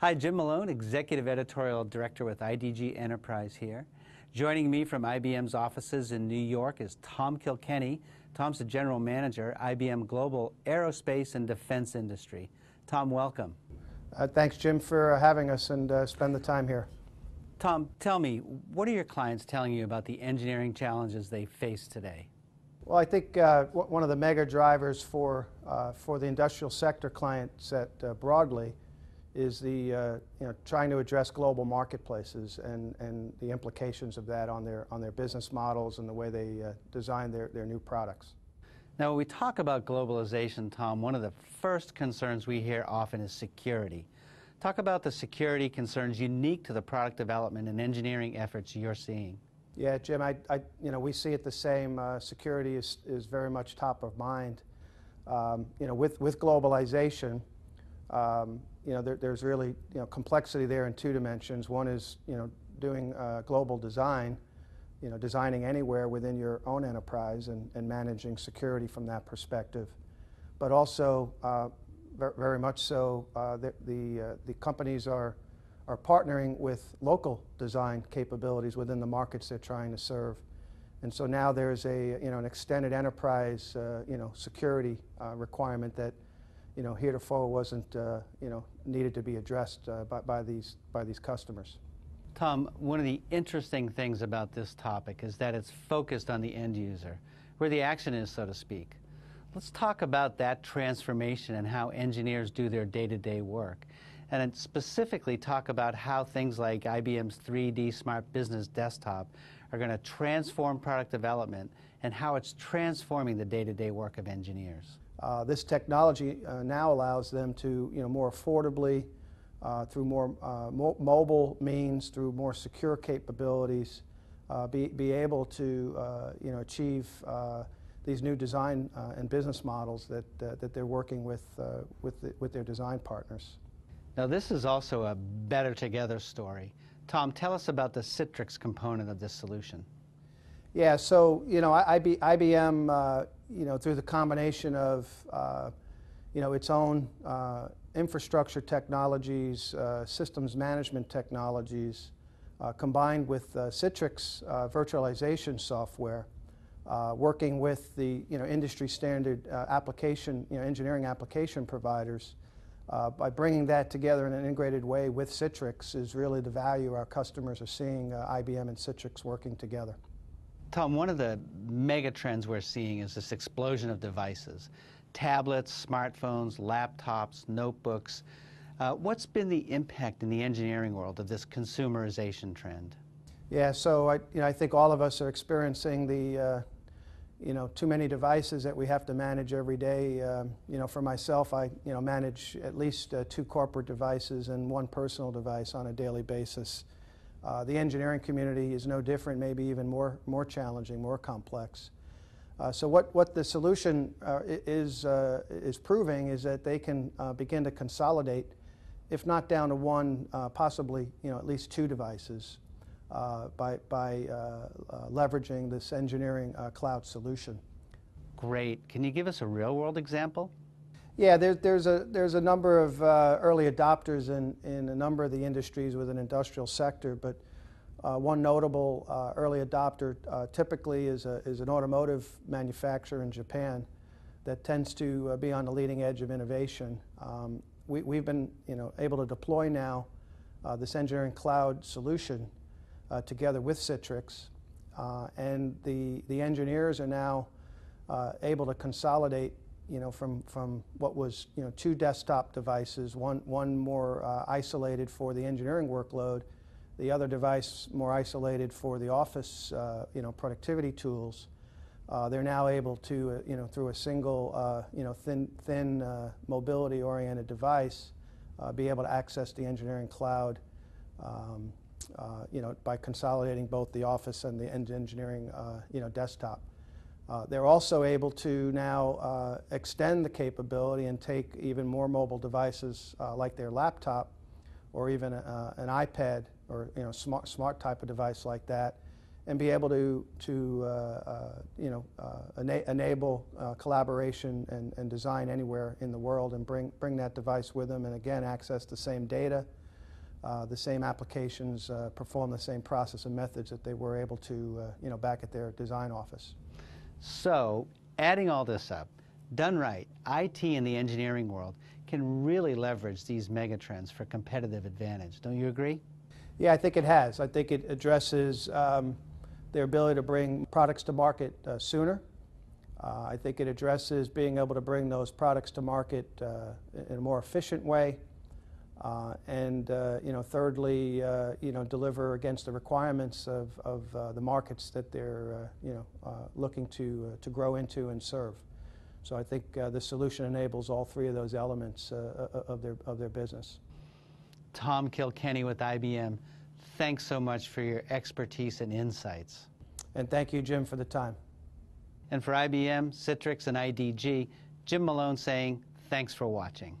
Hi, Jim Malone, Executive Editorial Director with IDG Enterprise here. Joining me from IBM's offices in New York is Tom Kilkenny. Tom's the General Manager, IBM Global Aerospace and Defense Industry. Tom, welcome. Thanks, Jim, for having us and spend the time here. Tom, tell me, what are your clients telling you about the engineering challenges they face today? Well, I think one of the mega drivers for the industrial sector client set broadly is the trying to address global marketplaces and the implications of that on their business models and the way they design their new products. Now, when we talk about globalization, Tom, one of the first concerns we hear often is security. Talk about the security concerns unique to the product development and engineering efforts you're seeing. Yeah, Jim, we see it the same. Security is very much top of mind. With globalization, there's really complexity there in two dimensions. One is doing global design, designing anywhere within your own enterprise and managing security from that perspective. But also, very much so, the companies are partnering with local design capabilities within the markets they're trying to serve. And so now there's an extended enterprise security requirement that heretofore wasn't needed to be addressed by these customers. Tom, one of the interesting things about this topic is that it's focused on the end user, where the action is, so to speak. Let's talk about that transformation and how engineers do their day-to-day work, and specifically talk about how things like IBM's 3D Smart Business Desktop are going to transform product development and how it's transforming the day-to-day work of engineers. This technology now allows them to, more affordably, through more mobile means, through more secure capabilities, be able to, achieve these new design and business models that they're working with their design partners. Now, this is also a better together story. Tom, tell us about the Citrix component of this solution. Yeah, so IBM, through the combination of its own infrastructure technologies, systems management technologies, combined with Citrix virtualization software, working with the industry standard engineering application providers, by bringing that together in an integrated way with Citrix is really the value our customers are seeing IBM and Citrix working together. Tom, one of the mega trends we're seeing is this explosion of devices. Tablets, smartphones, laptops, notebooks. What's been the impact in the engineering world of this consumerization trend? Yeah, so I think all of us are experiencing the too many devices that we have to manage every day. For myself, I manage at least 2 corporate devices and 1 personal device on a daily basis. The engineering community is no different, maybe even more challenging, more complex. So what the solution is proving is that they can begin to consolidate, if not down to 1, possibly at least 2 devices by leveraging this engineering cloud solution. Great. Can you give us a real-world example? Yeah, there's a number of early adopters in a number of the industries within the industrial sector, but one notable early adopter typically is an automotive manufacturer in Japan that tends to be on the leading edge of innovation. We've been able to deploy now this engineering cloud solution together with Citrix, and the engineers are now able to consolidate from what was 2 desktop devices, one more isolated for the engineering workload, the other device more isolated for the office productivity tools. They're now able to through a single thin mobility-oriented device be able to access the engineering cloud by consolidating both the office and the engineering desktop. They're also able to now extend the capability and take even more mobile devices like their laptop or even an iPad or smart type of device like that, and be able to enable collaboration and design anywhere in the world and bring that device with them, and again access the same data, the same applications, perform the same process and methods that they were able to, back at their design office. So, adding all this up, done right, IT in the engineering world can really leverage these megatrends for competitive advantage. Don't you agree? Yeah, I think it has. I think it addresses their ability to bring products to market sooner. I think it addresses being able to bring those products to market in a more efficient way. And thirdly, deliver against the requirements of the markets that they're, looking to grow into and serve. So I think the solution enables all three of those elements of their business. Tom Kilkenny with IBM, thanks so much for your expertise and insights. And thank you, Jim, for the time. And for IBM, Citrix, and IDG, Jim Malone saying thanks for watching.